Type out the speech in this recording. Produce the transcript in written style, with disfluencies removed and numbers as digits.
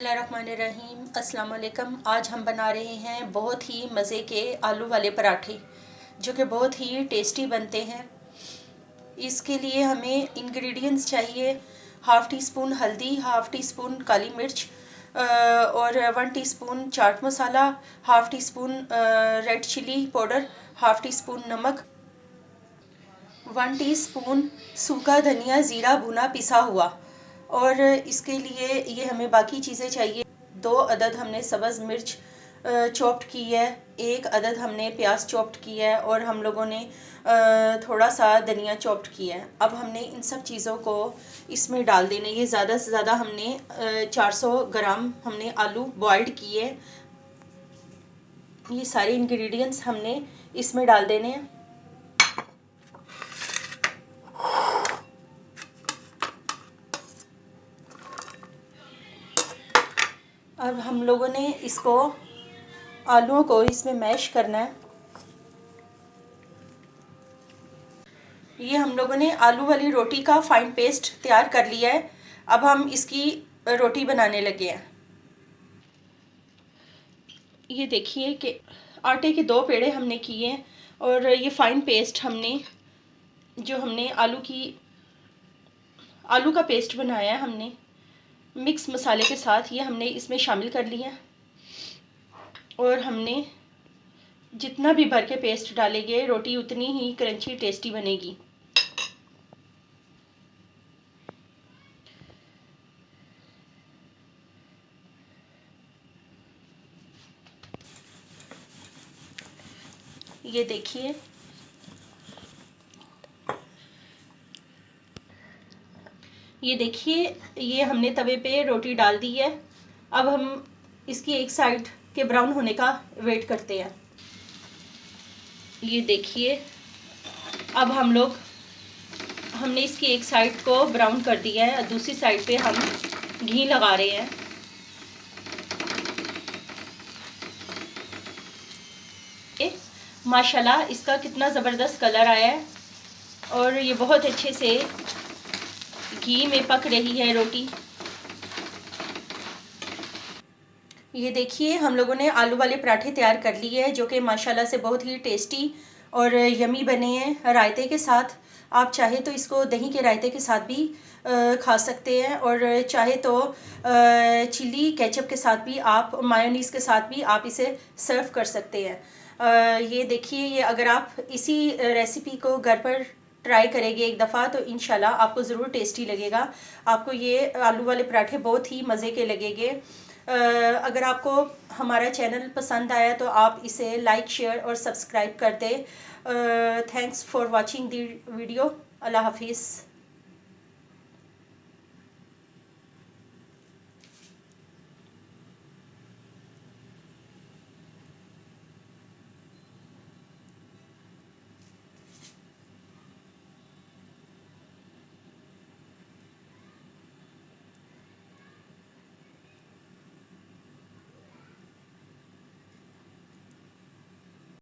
बिस्मिल्लाहिर्रहमानिर्रहीम। अस्सलाम वालेकुम। आज हम बना रहे हैं बहुत ही मज़े के आलू वाले पराठे जो कि बहुत ही टेस्टी बनते हैं। इसके लिए हमें इंग्रेडिएंट्स चाहिए। हाफ़ टी स्पून हल्दी, हाफ़ टी स्पून काली मिर्च और 1 teaspoon chaat masala, half teaspoon red chilli powder, half teaspoon नमक, 1 टीस्पून सूखा धनिया ज़ीरा भुना पिसा हुआ। और इसके लिए ये हमें बाकी चीज़ें चाहिए। 2 अदद हमने सब्ज़ मिर्च चॉप्ड की है, 1 अदद हमने प्याज चॉप्ड की है और हम लोगों ने थोड़ा सा धनिया चॉप्ड किया है। अब हमने इन सब चीज़ों को इसमें डाल देना। ये ज़्यादा से ज़्यादा हमने 400 ग्राम हमने आलू बॉइल्ड किए। ये सारे इंग्रेडिएंट्स हमने इसमें डाल देने हैं। अब हम लोगों ने इसको आलूओं को इसमें मैश करना है। ये हम लोगों ने आलू वाली रोटी का फाइन पेस्ट तैयार कर लिया है। अब हम इसकी रोटी बनाने लगे हैं। ये देखिए कि आटे के 2 पेड़े हमने किए हैं और ये फाइन पेस्ट हमने आलू का पेस्ट बनाया है, हमने मिक्स मसाले के साथ ये हमने इसमें शामिल कर लिया। और हमने जितना भी भर के पेस्ट डालेंगे रोटी उतनी ही क्रंची टेस्टी बनेगी। ये देखिए ये हमने तवे पे रोटी डाल दी है। अब हम इसकी एक साइड के ब्राउन होने का वेट करते हैं। ये देखिए अब हमने इसकी एक साइड को ब्राउन कर दिया है, दूसरी साइड पे हम घी लगा रहे हैं। माशाल्लाह इसका कितना ज़बरदस्त कलर आया है और ये बहुत अच्छे से घी में पक रही है रोटी। ये देखिए हम लोगों ने आलू वाले पराठे तैयार कर लिए हैं जो कि माशाल्लाह से बहुत ही टेस्टी और यमी बने हैं रायते के साथ। आप चाहे तो इसको दही के रायते के साथ भी खा सकते हैं और चाहे तो चिली केचप के साथ भी, आप मायोनीज़ के साथ भी आप इसे सर्व कर सकते हैं। ये देखिए, ये अगर आप इसी रेसिपी को घर पर ट्राई करेंगे एक दफ़ा तो इंशाल्लाह आपको ज़रूर टेस्टी लगेगा। आपको ये आलू वाले पराठे बहुत ही मज़े के लगेंगे। अगर आपको हमारा चैनल पसंद आया तो आप इसे लाइक, शेयर और सब्सक्राइब कर दें। Thanks for watching the video. Allah हाफिज़।